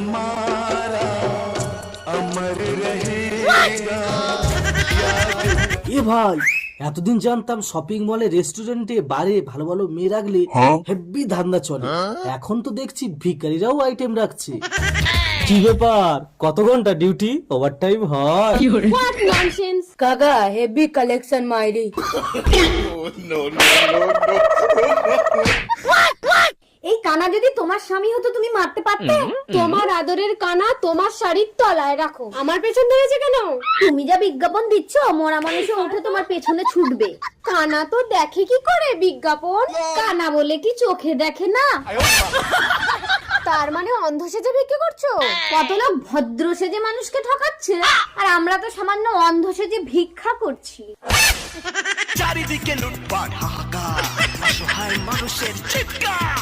हमारा अमर रहेगा। এ ভাই, এতদিন জানতাম শপিং মলে, রেস্টুরেন্টে, বারে ভালো ভালো মেয়ে রাখলে হেভি ধান্দা চলে। এখন তো দেখছি ভিখারিরাও আইটেম রাখছে। কি ব্যাপার, কত ঘন্টা ডিউটি, ওভারটাইম হয়? হোয়াট ননসেন্স কাকা, হেভি কালেকশন মাইরি। এই কানা যদি তোমার স্বামী হতো তুমি মারতে পারতে? তোমার আদরের কানা তোমার শাড়ির তলায় রাখো, আমার পেছন ধরেছে কেন? তুমি যা বিজ্ঞাপন দিচ্ছ, মরা মানুষে উঠে তোমার পেছনে ছুটবে। কানা তো দেখে কি করে বিজ্ঞাপন? কানা বলে কি চোখে দেখে না? তার মানে অন্ধ সেজে ভিক্ষে করছো? কত লোক ভদ্র সেজে মানুষকে ঠকাচ্ছে, আর আমরা তো সামান্য অন্ধ সেজে ভিক্ষা করছি। চারিদিকে লুটপাট, হাহাকার, অসহায় মানুষের চিৎকার।